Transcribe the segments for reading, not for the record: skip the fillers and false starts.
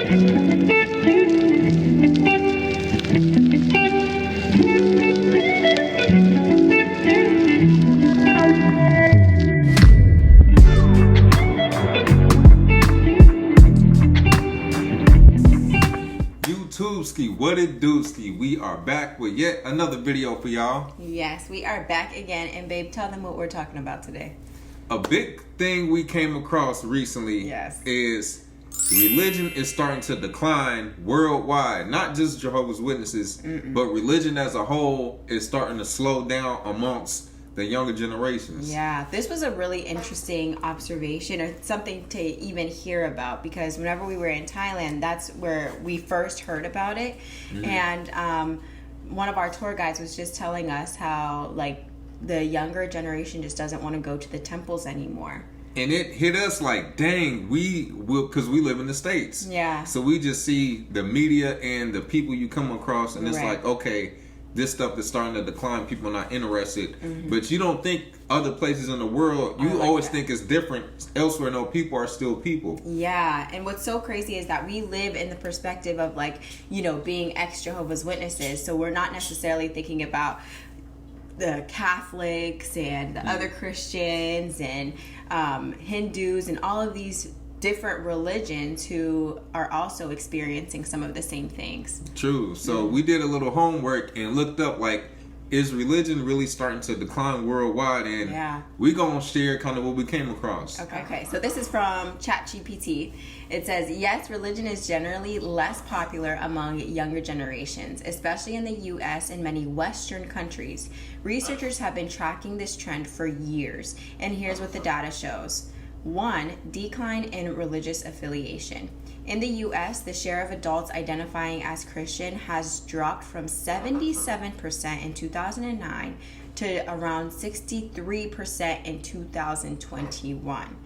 YouTubeski, what it do-ski? We are back with yet another video for y'all. Yes, we are back again. And babe, tell them what we're talking about today. A big thing we came across recently is religion is starting to decline worldwide. Not just Jehovah's Witnesses, but religion as a whole is starting to slow down amongst the younger generations. Yeah, this was a really interesting observation, or something to even hear about, because whenever we were in Thailand, that's where we first heard about it. And one of our tour guides was just telling us how like the younger generation just doesn't want to go to the temples anymore. And it hit us like, dang, we will, because we live in the States. Yeah. So we just see the media and the people you come across, and it's like, okay, this stuff is starting to decline. People are not interested. But you don't think other places in the world, you always think it's different elsewhere. No, people are still people. Yeah. And what's so crazy is that we live in the perspective of like, you know, being ex-Jehovah's Witnesses. So we're not necessarily thinking about the Catholics and the other Christians and Hindus and all of these different religions who are also experiencing some of the same things. True. So we did a little homework and looked up, like, is religion really starting to decline worldwide? And we gonna share kind of what we came across. Okay. So this is from ChatGPT. It says, yes, religion is generally less popular among younger generations, especially in the U.S. and many Western countries. Researchers have been tracking this trend for years, and here's what the data shows. 1. Decline in religious affiliation. In the U.S., the share of adults identifying as Christian has dropped from 77% in 2009 to around 63% in 2021.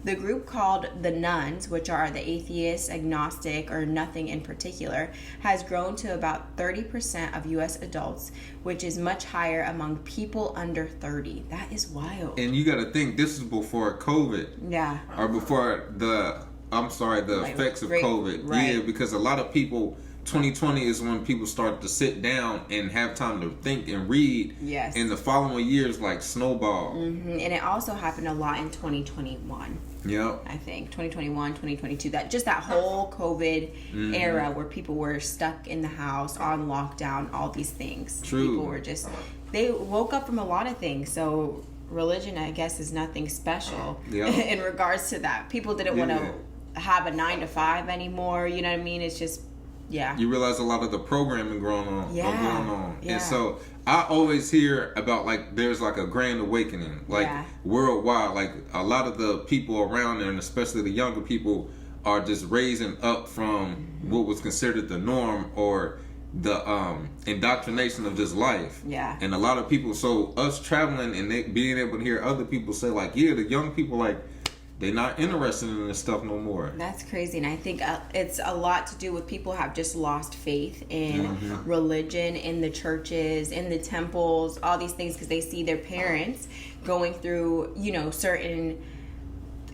The group called the Nones, which are the atheists, agnostic, or nothing in particular, has grown to about 30% of U.S. adults, which is much higher among people under 30. That is wild. And you got to think, this is before COVID. Yeah. Or before the effects of COVID. Right. Yeah, because a lot of people, 2020 is when people start to sit down and have time to think and read. Yes. And the following years, like, snowball. And it also happened a lot in 2021. Yep. I think 2021, 2022, that whole COVID era where people were stuck in the house on lockdown, all these things. True. People were they woke up from a lot of things. So religion, I guess, is nothing special in regards to that. People didn't want to have a 9-to-5 anymore. You know what I mean? It's just, you realize a lot of the programming going on. And so I always hear about, like, there's like a grand awakening, like worldwide. Like, a lot of the people around there, and especially the younger people, are just raising up from what was considered the norm or the indoctrination of just life. Yeah. And a lot of people, so us traveling and being able to hear other people say, like, the young people, like, they're not interested in this stuff no more. That's crazy. And I think it's a lot to do with people have just lost faith in religion, in the churches, in the temples, all these things, because they see their parents going through, you know, certain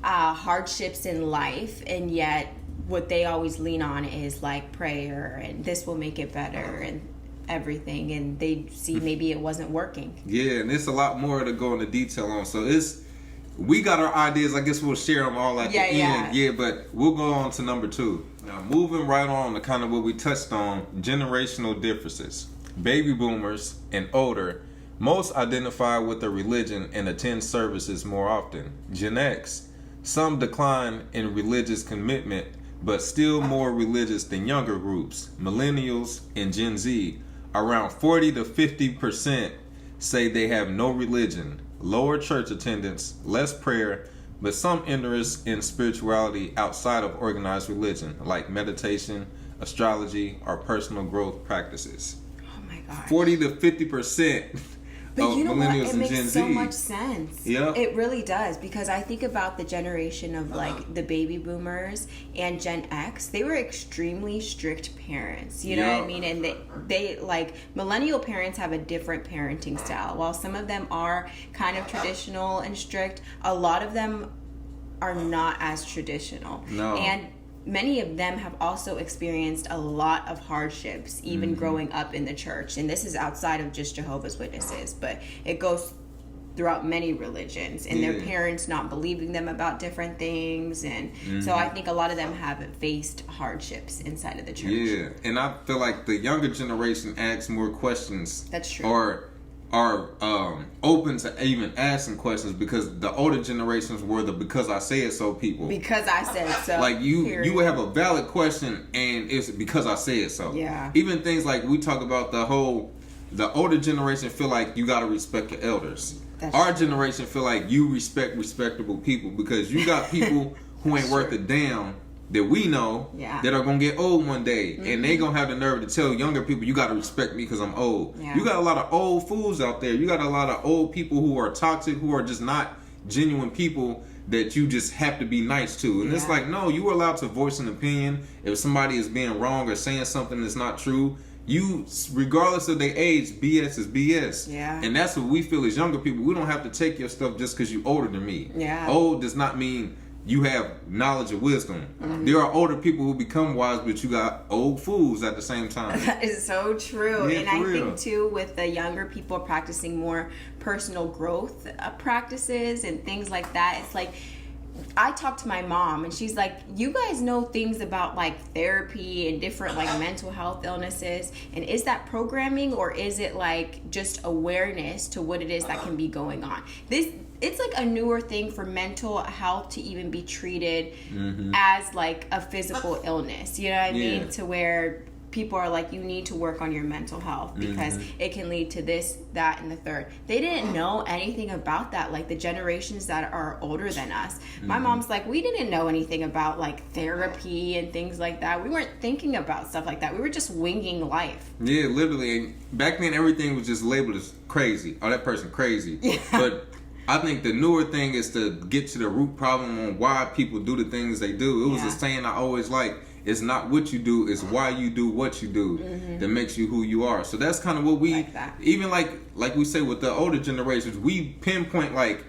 hardships in life, and yet what they always lean on is like prayer, and this will make it better, and everything, and they see maybe it wasn't working. Yeah, and it's a lot more to go into detail on. So we got our ideas. I guess we'll share them all at the end. Yeah, but we'll go on to number 2. Now, moving right on to kind of what we touched on, generational differences. Baby boomers and older most identify with a religion and attend services more often. Gen X, some decline in religious commitment, but still more religious than younger groups. Millennials and Gen Z, around 40 to 50% say they have no religion. Lower church attendance, less prayer, but some interest in spirituality outside of organized religion, like meditation, astrology, or personal growth practices. Oh my God. 40 to 50% But you know what? millennials It and makes Gen so Z. much sense. Yeah. It really does, because I think about the generation of like the baby boomers and Gen X. They were extremely strict parents. You know what I mean? And they like millennial parents have a different parenting style. While some of them are kind of traditional and strict, a lot of them are not as traditional. No. And many of them have also experienced a lot of hardships, even growing up in the church. And this is outside of just Jehovah's Witnesses, but it goes throughout many religions, and their parents not believing them about different things. And so I think a lot of them have faced hardships inside of the church. Yeah, and I feel like the younger generation asks more questions. That's true. Or are open to even asking questions, because the older generations were the "because I said so" people. Because I said so. Like you would have a valid question, and it's because I said so. Yeah. Even things like we talk about the older generation feel like you got to respect your elders. Our generation feel like you respect respectable people, because you got people who ain't worth a damn that we know that are gonna get old one day, and they gonna have the nerve to tell younger people, you gotta respect me because I'm old. You got a lot of old fools out there. You got a lot of old people who are toxic, who are just not genuine people that you just have to be nice to. And it's like, no, you are allowed to voice an opinion. If somebody is being wrong or saying something that's not true, you, regardless of their age, BS is BS. And that's what we feel as younger people. We don't have to take your stuff just because you're older than me. Old does not mean you have knowledge or wisdom. There are older people who become wise, but you got old fools at the same time. That is so true. Yeah, and I think too, with the younger people practicing more personal growth practices and things like that, it's like, I talked to my mom, and she's like, you guys know things about like therapy and different like mental health illnesses, and is that programming, or is it like just awareness to what it is that can be going on? It's like a newer thing for mental health to even be treated as like a physical illness, you know what I mean? To where people are like, you need to work on your mental health because it can lead to this, that, and the third. They didn't know anything about that, like the generations that are older than us. My mom's like, we didn't know anything about like therapy and things like that. We weren't thinking about stuff like that. We were just winging life. Yeah, literally. Back then, everything was just labeled as crazy. Oh, that person crazy. But I think the newer thing is to get to the root problem on why people do the things they do. It was a saying I always liked. It's not what you do, it's why you do what you do that makes you who you are. So that's kind of what we, even like we say with the older generations, we pinpoint like,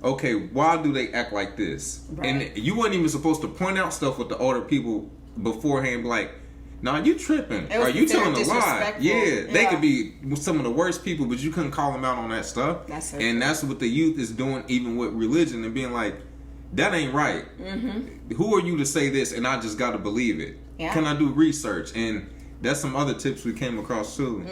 okay, why do they act like this? And you weren't even supposed to point out stuff with the older people beforehand, like, nah, you tripping. Are you telling a lie? Yeah, they could be some of the worst people, but you couldn't call them out on that stuff. That's so and that's what the youth is doing, even with religion, and being like, that ain't right. Who are you to say this and I just got to believe it? Can I do research? And that's some other tips we came across too.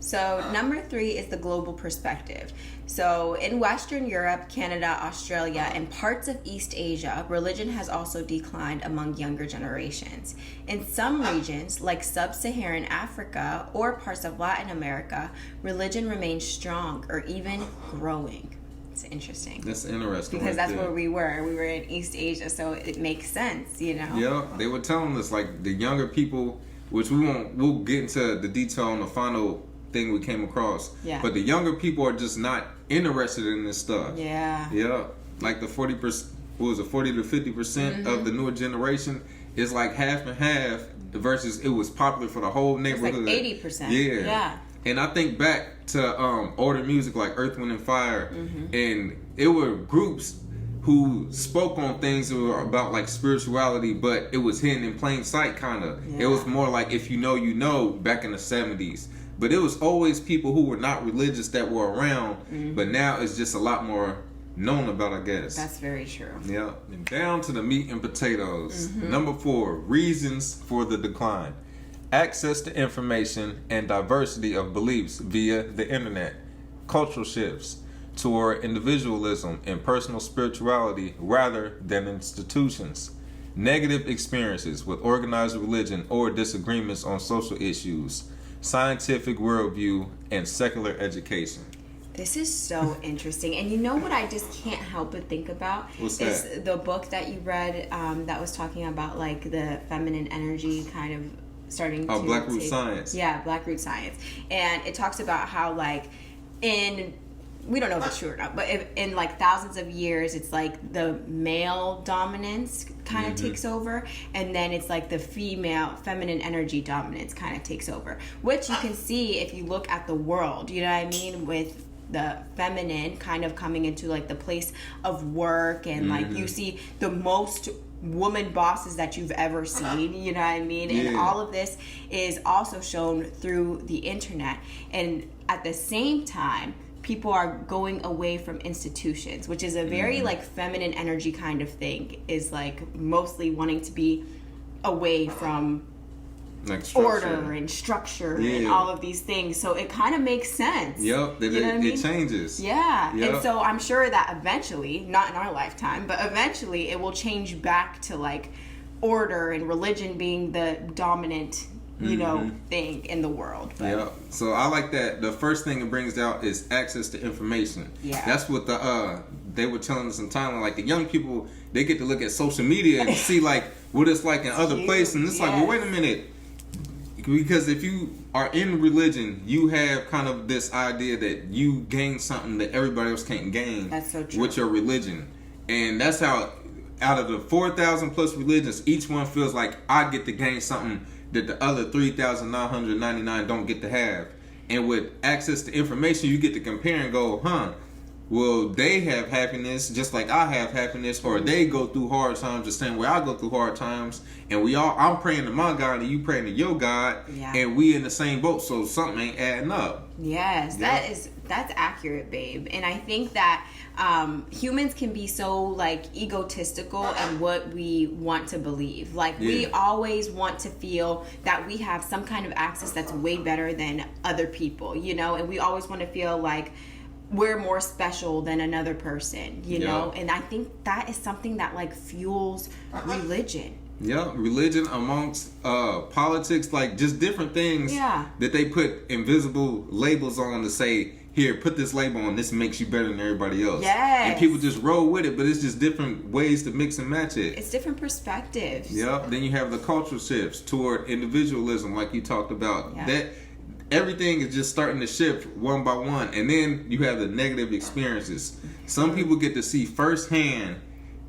So number 3 is the global perspective. So in Western Europe, Canada, Australia, and parts of East Asia, religion has also declined among younger generations. In some regions, like sub-Saharan Africa or parts of Latin America, religion remains strong or even growing. It's interesting. That's interesting. Because that's where we were. We were in East Asia, so it makes sense, you know? Yeah, they were telling us, like, the younger people, which we'll get into the detail on the final thing we came across. But the younger people are just not interested in this stuff. Yeah. Like the 40%, what was it, 40 to 50% of the newer generation is like half and half versus it was popular for the whole neighborhood. It's like 80%. Yeah. And I think back to older music like Earth, Wind, and Fire, and it were groups who spoke on things that were about like spirituality, but it was hidden in plain sight, kind of. It was more like if you know, you know, back in the 70s. But it was always people who were not religious that were around, but now it's just a lot more known about, I guess. That's very true. Yeah. And down to the meat and potatoes. Number 4, reasons for the decline. Access to information and diversity of beliefs via the internet. Cultural shifts toward individualism and personal spirituality rather than institutions. Negative experiences with organized religion or disagreements on social issues. Scientific worldview and secular education. This is so interesting. And you know what I just can't help but think about? What's is that? The book that you read that was talking about like the feminine energy kind of starting to Black Root Science. Yeah, Black Root Science. And it talks about how like we don't know if it's true or not, but in like thousands of years, it's like the male dominance kind of takes over, and then it's like the feminine energy dominance kind of takes over, which you can see if you look at the world, you know what I mean, with the feminine kind of coming into like the place of work, and like you see the most woman bosses that you've ever seen, you know what I mean? Yeah. And all of this is also shown through the internet. And at the same time, people are going away from institutions, which is a very like feminine energy kind of thing, is like mostly wanting to be away from like order and structure and all of these things. So it kind of makes sense. Yep, it changes. Yeah. Yep. And so I'm sure that eventually, not in our lifetime, but eventually it will change back to like order and religion being the dominant, you know, thing in the world. But, yeah. So I like that. The first thing it brings out is access to information. Yeah. That's what they were telling us in Thailand. Like the young people, they get to look at social media and see like what it's like in other places. And it's like, well, wait a minute. Because if you are in religion, you have kind of this idea that you gain something that everybody else can't gain. That's so true. With your religion. And that's how, out of the 4,000 plus religions, each one feels like I get to gain something that the other 3,999 don't get to have. And with access to information, you get to compare and go, well, they have happiness just like I have happiness, or they go through hard times the same way I go through hard times, and I'm praying to my God and you praying to your God, and we in the same boat, so something ain't adding up. Yes, that's accurate, babe. And I think that humans can be so like egotistical in what we want to believe. Like we always want to feel that we have some kind of access that's way better than other people, you know, and we always want to feel like we're more special than another person, you know? And I think that is something that like fuels religion. Yeah, religion amongst politics, like just different things that they put invisible labels on to say, here, put this label on, this makes you better than everybody else. Yes. And people just roll with it, but it's just different ways to mix and match it. It's different perspectives. Yeah, then you have the cultural shifts toward individualism, like you talked about. That everything is just starting to shift one by one. And then you have the negative experiences. Some people get to see firsthand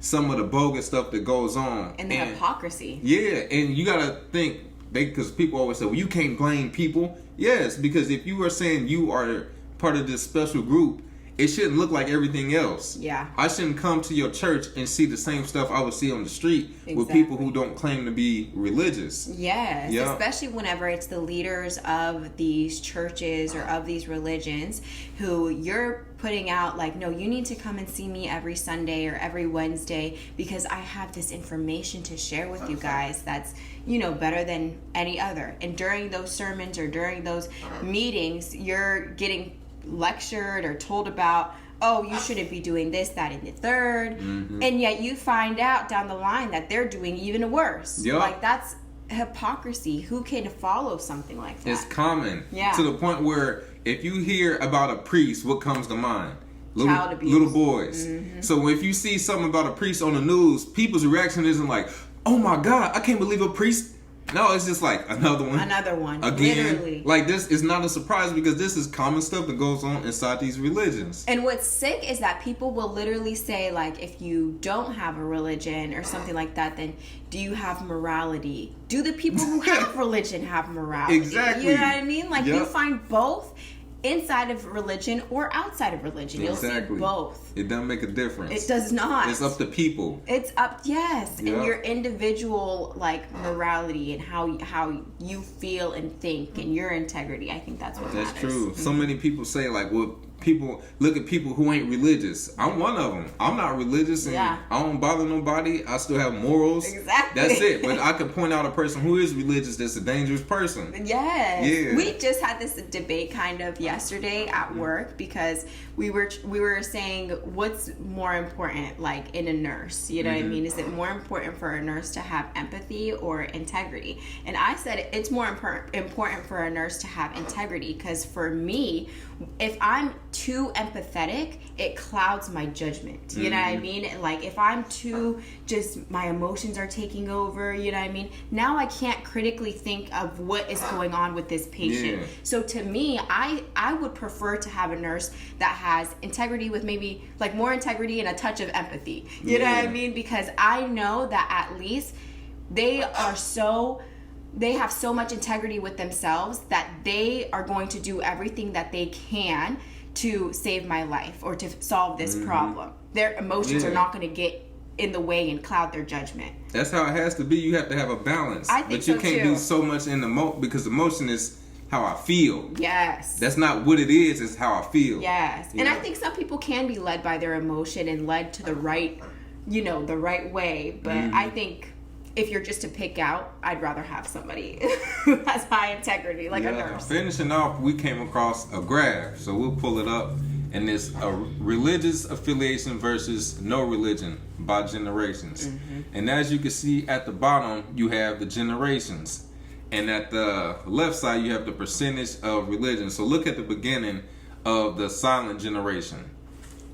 some of the bogus stuff that goes on. And the hypocrisy. Yeah, and you got to think, because people always say, well, you can't blame people. Yes, because if you are saying you are part of this special group, it shouldn't look like everything else. Yeah. I shouldn't come to your church and see the same stuff I would see on the street with people who don't claim to be religious. Yes. Yeah. Especially whenever it's the leaders of these churches or of these religions who you're putting out like, no, you need to come and see me every Sunday or every Wednesday because I have this information to share with you guys that's, you know, better than any other. And during those sermons or during those meetings, you're getting lectured or told about, oh, you shouldn't be doing this, that, and the third. And yet you find out down the line that they're doing even worse. Like that's hypocrisy. Who can follow something like that? It's common. To the point where if you hear about a priest, what comes to mind? Child abuse. Little boys. So if you see something about a priest on the news, people's reaction isn't like, oh my God, I can't believe a priest. No, it's just like another one. Again. Literally. Like this is not a surprise because this is common stuff that goes on inside these religions. And what's sick is that people will literally say, like, if you don't have a religion or something like that, then do you have morality? Do the people who have religion have morality? Exactly. You know what I mean? Like you find both inside of religion or outside of religion. You'll see both. It doesn't make a difference. It does not. It's up to people. It's up, and your individual like morality and how you feel and think and your integrity. I think that's what matters. That's true. So many people say like, well, people look at people who ain't religious. I'm one of them. I'm not religious and I don't bother nobody. I still have morals. Exactly. That's it. But I can point out a person who is religious that's a dangerous person. Yes. Yeah. We just had this debate kind of yesterday at work because we were saying what's more important like in a nurse. You know what I mean? Is it more important for a nurse to have empathy or integrity? And I said it's more important for a nurse to have integrity because for me, if I'm too empathetic, it clouds my judgment. You know what I mean? Like if I'm too just my emotions are taking over, you know what I mean? Now I can't critically think of what is going on with this patient. Yeah. So to me, I would prefer to have a nurse that has integrity with maybe like more integrity and a touch of empathy. You know what I mean? Because I know that at least they have so much integrity with themselves that they are going to do everything that they can to save my life or to solve this problem. Their emotions are not going to get in the way and cloud their judgment. That's how it has to be. You have to have a balance. I think but you can't too. be so much in the because emotion is how I feel. Yes. That's not what it is. It's how I feel. Yes. And I think some people can be led by their emotion and led to the right, the right way. But I think if you're just to pick out, I'd rather have somebody who has high integrity, like a nurse. Finishing off, we came across a graph. So we'll pull it up. And it's a religious affiliation versus no religion by generations. And as you can see at the bottom, you have the generations. And at the left side, you have the percentage of religion. So look at the beginning of the silent generation.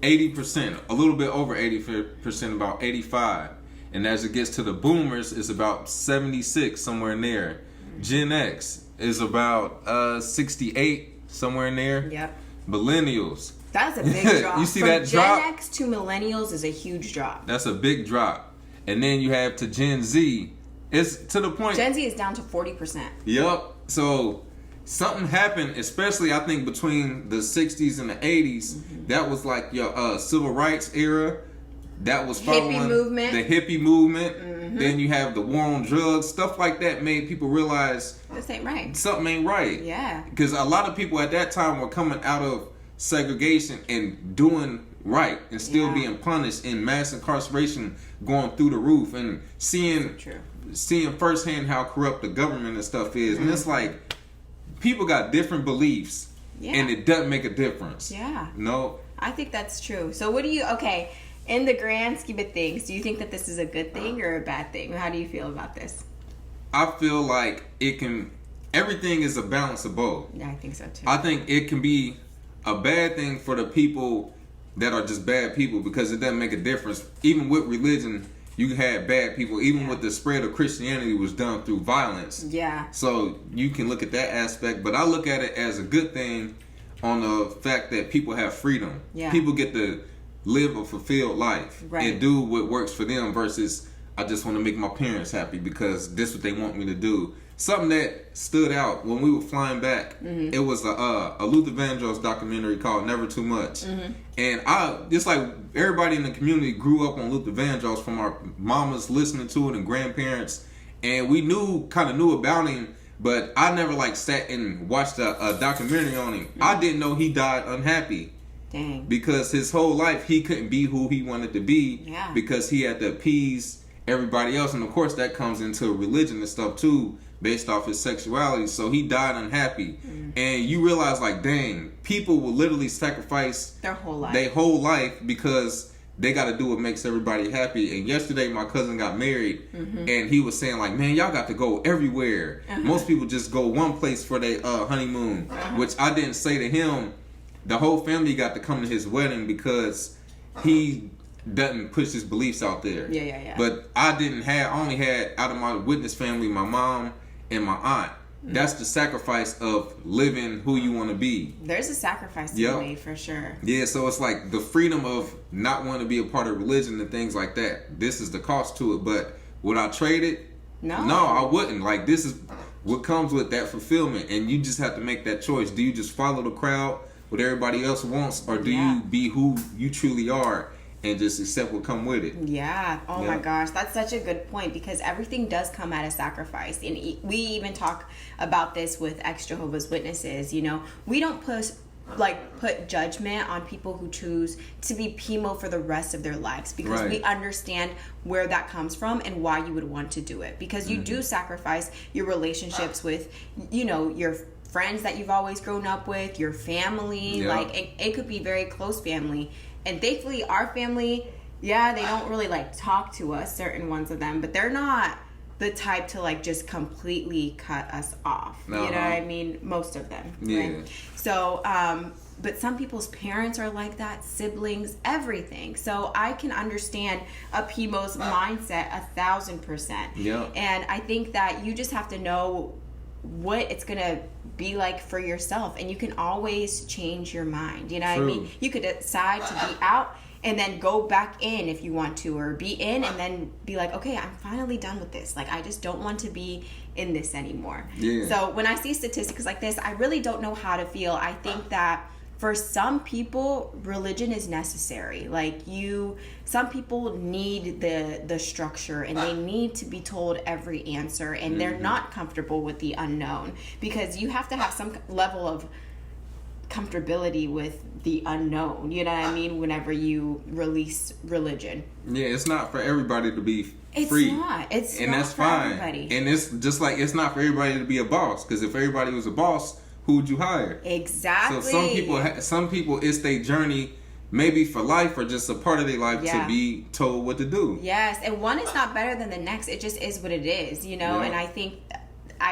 80%, a little bit over 80%, about 85. And as it gets to the boomers, it's about 76, somewhere in there. Gen X is about 68, somewhere in there. Yep. Millennials. That's a big drop. You see From that drop? Gen X to millennials is a huge drop. That's a big drop. And then you have to Gen Z. It's to the point. Gen Z is down to 40%. Yup. So something happened, especially I think between the 60s and the 80s. That was like your civil rights era. That was following hippie movement. The hippie movement. Then you have the war on drugs. Stuff like that made people realize this ain't right. Something ain't right. Yeah. Because a lot of people at that time were coming out of segregation and doing right and still being punished, in mass incarceration going through the roof, and seeing firsthand how corrupt the government and stuff is. And it's like people got different beliefs and it doesn't make a difference. No, I think that's true. So what do you in the grand scheme of things, do you think that this is a good thing or a bad thing? How do you feel about this? I feel like everything is a balance of both. Yeah, I think so too. I think it can be a bad thing for the people that are just bad people, because it doesn't make a difference. Even with religion, you had bad people. Even with the spread of Christianity was done through violence. Yeah. So you can look at that aspect, but I look at it as a good thing on the fact that people have freedom. Yeah. People get to live a fulfilled life and do what works for them versus I just want to make my parents happy because this is what they want me to do. Something that stood out when we were flying back, it was a Luther Vandross documentary called Never Too Much. And just like everybody in the community grew up on Luther Vandross, from our mamas listening to it and grandparents, and we kind of knew about him, but I never sat and watched a documentary on him. I didn't know he died unhappy. Dang. Because his whole life he couldn't be who he wanted to be because he had to appease everybody else. And of course that comes into religion and stuff too, based off his sexuality. So he died unhappy. And you realize dang, people will literally sacrifice their whole life because they got to do what makes everybody happy. And yesterday my cousin got married and he was saying man, y'all got to go everywhere. Most people just go one place for their honeymoon, which I didn't say to him. The whole family got to come to his wedding because he doesn't push his beliefs out there. Yeah. But I only had out of my witness family, my mom and my aunt. That's the sacrifice of living who you want to be. There's a sacrifice to be made for sure. Yeah, so it's the freedom of not wanting to be a part of religion and things like that. This is the cost to it. But would I trade it? No, I wouldn't. This is what comes with that fulfillment. And you just have to make that choice. Do you just follow the crowd, what everybody else wants, or do you be who you truly are and just accept what come with it? Yeah. Oh my gosh, that's such a good point, because everything does come at a sacrifice. And we even talk about this with ex-Jehovah's Witnesses. We don't put judgment on people who choose to be PMO for the rest of their lives, because we understand where that comes from and why you would want to do it, because you do sacrifice your relationships with your friends that you've always grown up with, your family. It could be very close family, and thankfully our family, they don't really talk to us, certain ones of them, but they're not the type to just completely cut us off. You know what I mean? Most of them. Right? So but some people's parents are like that, siblings, everything. So I can understand a PMO's mindset 1,000%. And I think that you just have to know what it's gonna be like for yourself, and you can always change your mind. You know what I mean? You could decide to be out and then go back in if you want to, or be in and then be okay, I'm finally done with this. I just don't want to be in this anymore. So when I see statistics like this, I really don't know how to feel. I think that for some people, religion is necessary. Like some people need the structure, and they need to be told every answer, and they're not comfortable with the unknown, because you have to have some level of comfortability with the unknown, you know what I mean, whenever you release religion. Yeah, it's not for everybody to be free. It's and not that's for fine. everybody. And it's just like it's not for everybody to be a boss, because if everybody was a boss, who would you hire? Exactly. So some people it's their journey, maybe for life or just a part of their life, to be told what to do. Yes, and one is not better than the next. It just is what it is, you know. And I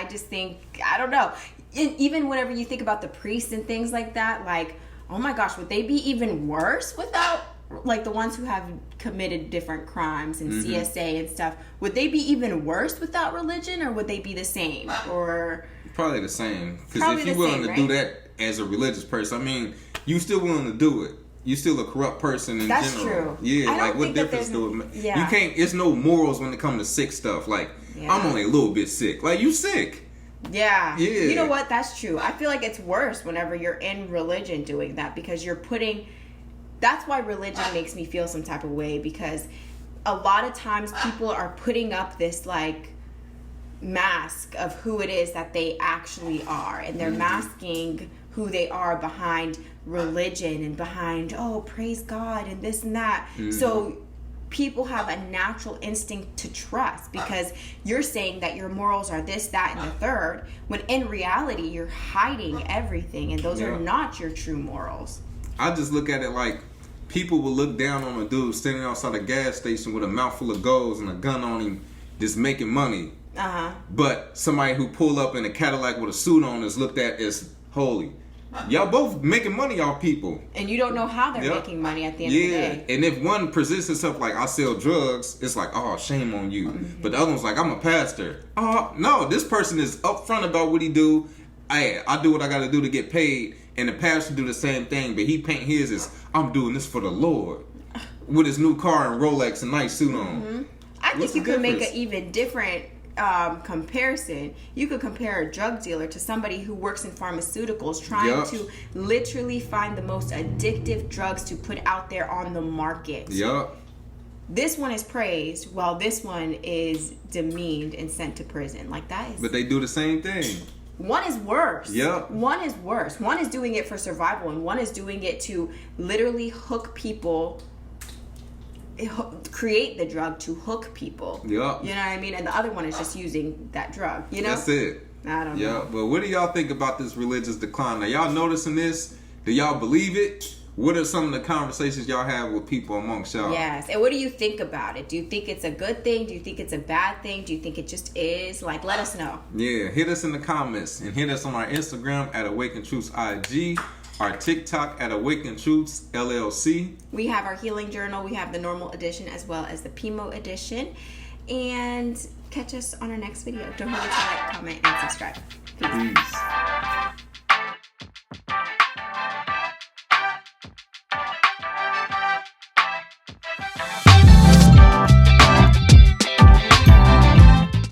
just think I don't know. Even whenever you think about the priests and things like that, like, oh my gosh, would they be even worse without, like, the ones who have committed different crimes and CSA and stuff? Would they be even worse without religion, or would they be the same? Or probably the same. Because if you're willing to do that as a religious person, I mean, you still willing to do it. You still a corrupt person in general. That's true. Yeah, like what difference do it make? You can't. It's no morals when it comes to sick stuff. Like I'm only a little bit sick. Like you sick. Yeah. You know what? That's true. I feel like it's worse whenever you're in religion doing that, because you're putting. That's why religion makes me feel some type of way, because a lot of times people are putting up this like mask of who it is that they actually are, and they're masking who they are behind religion and behind, oh, praise God and this and that. So people have a natural instinct to trust, because you're saying that your morals are this, that, and the third, when in reality you're hiding everything, and those are not your true morals. I just look at it like people will look down on a dude standing outside a gas station with a mouthful of goals and a gun on him, just making money. But somebody who pull up in a Cadillac with a suit on is looked at as holy. Y'all both making money off people, and you don't know how they're making money at the end of the day. And if one presents himself like, I sell drugs, it's like, oh, shame on you. But the other one's like, I'm a pastor. Oh no, this person is upfront about what he do. I do what I gotta do to get paid. And the pastor do the same thing, but he paint his as, I'm doing this for the Lord, with his new car and Rolex and nice suit on. I think you could make an even different comparison. You could compare a drug dealer to somebody who works in pharmaceuticals, trying to literally find the most addictive drugs to put out there on the market. This one is praised, while this one is demeaned and sent to prison. Like that is. But they do the same thing. One is worse. One is worse. One is doing it for survival, and one is doing it to literally hook people. Create the drug to hook people. You know what I mean? And the other one is just using that drug. You know? That's it. I don't know. But what do y'all think about this religious decline? Now, y'all noticing this? Do y'all believe it? What are some of the conversations y'all have with people amongst y'all? Yes. And what do you think about it? Do you think it's a good thing? Do you think it's a bad thing? Do you think it just is? Like, let us know. Yeah. Hit us in the comments. And hit us on our Instagram at Awaken Truths IG. Our TikTok at Awaken Truths LLC. We have our healing journal. We have the normal edition as well as the PIMO edition. And catch us on our next video. Don't forget to like, comment, and subscribe. Peace.